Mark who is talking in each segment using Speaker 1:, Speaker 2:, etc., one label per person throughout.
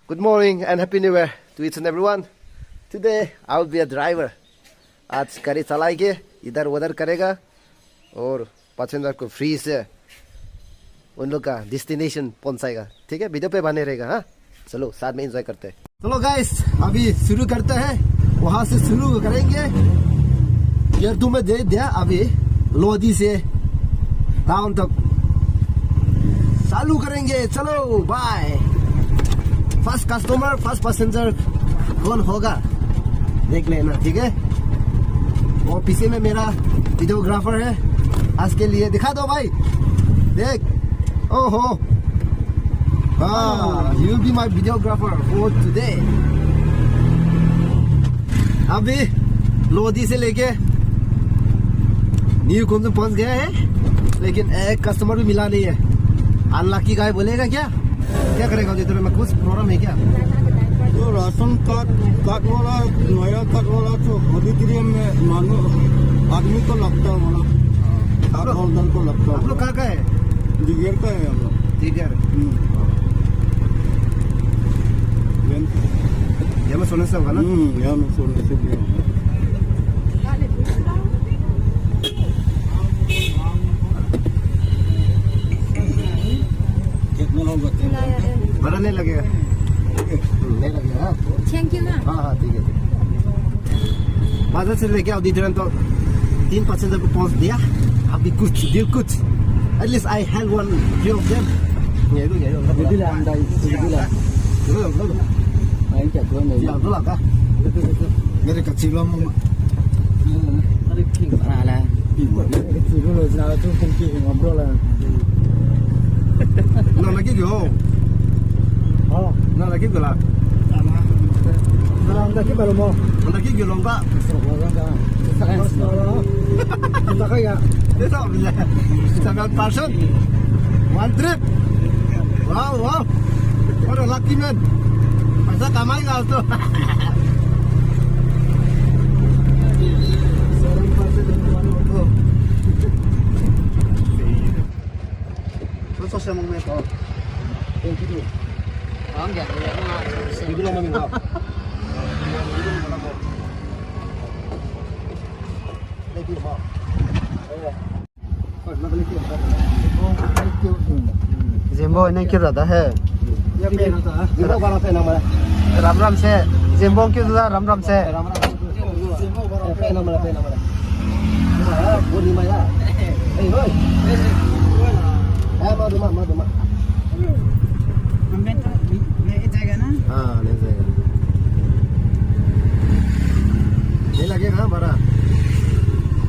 Speaker 1: Good morning and happy new year to each and everyone. Today I will be a driver. आज गाड़ी चलाएंगे, इधर उधर करेगा और पैसेंजर को फ्री से उन लोग का डेस्टिनेशन पहुंचाएगा. ठीक है, वीडियो पे बने रहेगा. हाँ, चलो साथ में एंजॉय करते हैं. चलो गाइस, अभी शुरू करते हैं. वहां से शुरू करेंगे. ये तुम्हें दे दिया अभी लोधी से टाउन तक चालू करेंगे. चलो bye. First customer, first passenger कौन होगा देख लेना. ठीक है, और पीछे में मेरा वीडियोग्राफर है. आज के लिए दिखा दो भाई. देख, ओहो, हाँ, you be my videographer for today. अभी लोधी से लेके न्यू कुंज पहुंच गए हैं, लेकिन एक कस्टमर भी मिला नहीं है. अनलकी गाय बोलेगा क्या करेगा उधर में? कुछ प्रॉब्लम है क्या?
Speaker 2: जो राशन कार्ड वाला, नया कार्ड वाला तो अभी में मानो आदमी को लगता है, वाला कार्ड होल्डर को लगता है.
Speaker 1: आप लोग कहाँ का है?
Speaker 2: जिगर का है हम लोग.
Speaker 1: जिगर. यहाँ में सोने से होगा ना?
Speaker 2: यहाँ में सोने से भी होगा. कितना होगा?
Speaker 1: बड़ा नहीं लगेगा? नहीं लगेगा. हाँ हाँ, ठीक है. बाजार से लेके अभी तो 3 पैसेंजर को पहुंच दिया. अभी कुछ at least I have one few of them.
Speaker 2: Jadi lah anda itu lah. Main kat tuan ni.
Speaker 1: Yang tu lah kah?
Speaker 2: Dari kecil lama. Ada king lah. Kecil dulu nak tu king ngobrol lah.
Speaker 1: Nak lagi jo. Oh, nak lagi tu lah.
Speaker 2: Nah, anda kita baru mau.
Speaker 1: Nak lagi jo lomba.
Speaker 2: Kita kaya.
Speaker 1: Dia tahu bila. 7 one trip. Wow. What a lucky man. Masa kamai kau tu. Terus saya mau metal. Yang itu.
Speaker 3: Enggak,
Speaker 1: Itu lama minta. Lagi mau.
Speaker 3: जेम्बो इन्हें क्यों रहता है?
Speaker 1: Jumpa barang saya nama.
Speaker 3: Ram से जेम्बो क्यों रहता राम से?
Speaker 1: Apa nama? Budi Maya. Hoi. Mau duma.
Speaker 3: ले जाएगा ना?
Speaker 1: हाँ, ले जाएगा. नहीं लगेगा बड़ा.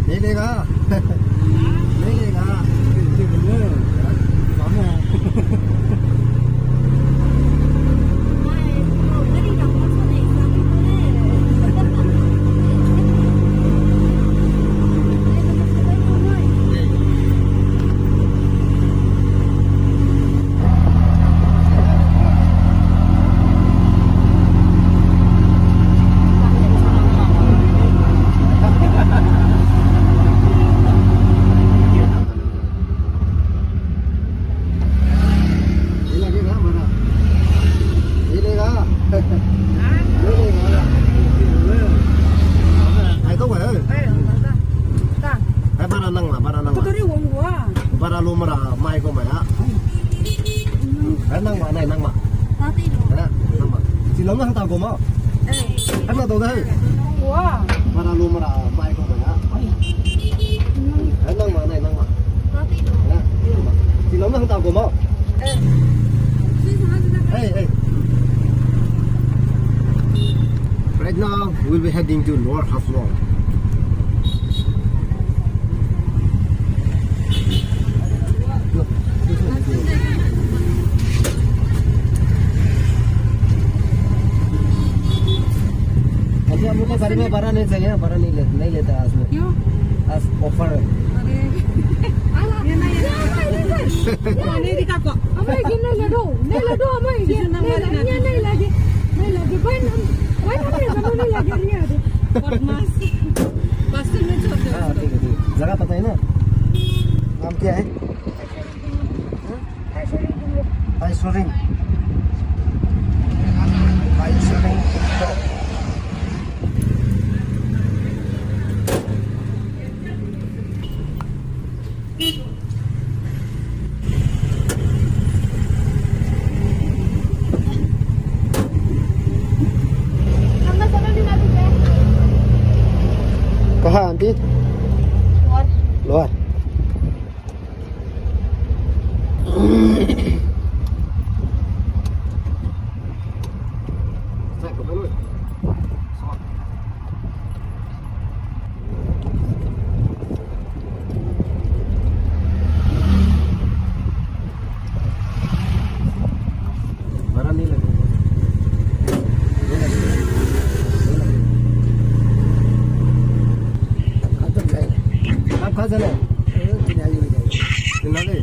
Speaker 1: नहीं लेगा. नहीं लेगा. Para lumrah mai ko maya. Nang ma. Nang ma. Silong lang tao ko mo. Ano to dai?
Speaker 4: Wow.
Speaker 1: Para lumrah mai ko maya. Nang ma. Silong lang tao ko mo. Hey. Right now we'll be heading to North Haflong. अच्छा, हम लोग को गाड़ी में भाड़ा नहीं चाहिए. भाड़ा नहीं लेता आज में.
Speaker 4: क्यों?
Speaker 1: आज ऑफर है.
Speaker 4: Ini di kakak. Apa ini lado? Apa ini? Ini lagi. Why not? Kamu lagi dia ada. Mas. Pasti में छोड़.
Speaker 1: हाँ, ठीक है. जगह पता है ना? नाम क्या है? Ice ring. बड़ा नहीं लगेगा आप कहाँ जाना है Tinali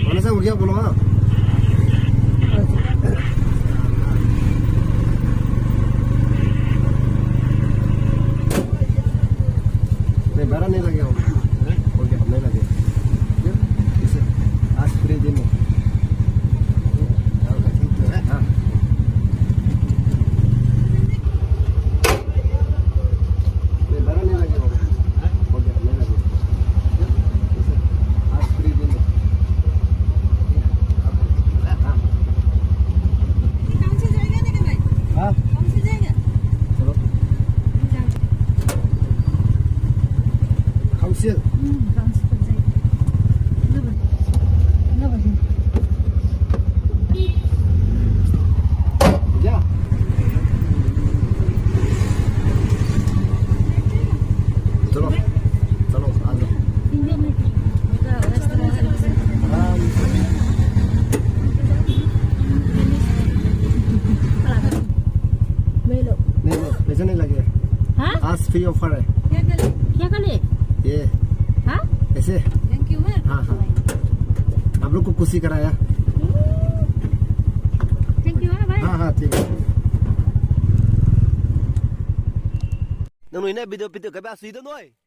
Speaker 1: mana saya udah belum ah नहीं बड़ा नहीं लगेगा हो गया नहीं लगेगा इसे आज पूरे दिन में हाँ नहीं बड़ा नहीं लगेगा हो गया नहीं लगेगा इसे आज पूरे दिन में
Speaker 4: कौन सी जगह देखे भाई
Speaker 1: हाँ
Speaker 4: कौन सी जगह
Speaker 1: चलो काउंसिल
Speaker 4: कौन सी जगह ना बजे
Speaker 1: जा चलो चलो आ जाओ
Speaker 4: इंडिया में
Speaker 1: आराम से
Speaker 4: ले लो
Speaker 1: नहीं नहीं पैसे नहीं लगे
Speaker 4: हाँ
Speaker 1: आज फ्री ऑफर है
Speaker 4: क्या कर ले
Speaker 1: ये
Speaker 4: हाँ
Speaker 1: ऐसे
Speaker 4: थैंक यू है
Speaker 1: हाँ हाँ आप लोग को खुशी कराया
Speaker 4: थैंक यू है भाई
Speaker 1: हाँ हाँ ठीक है नंग नुई ने वीडियो कभी आ सुई दो नोई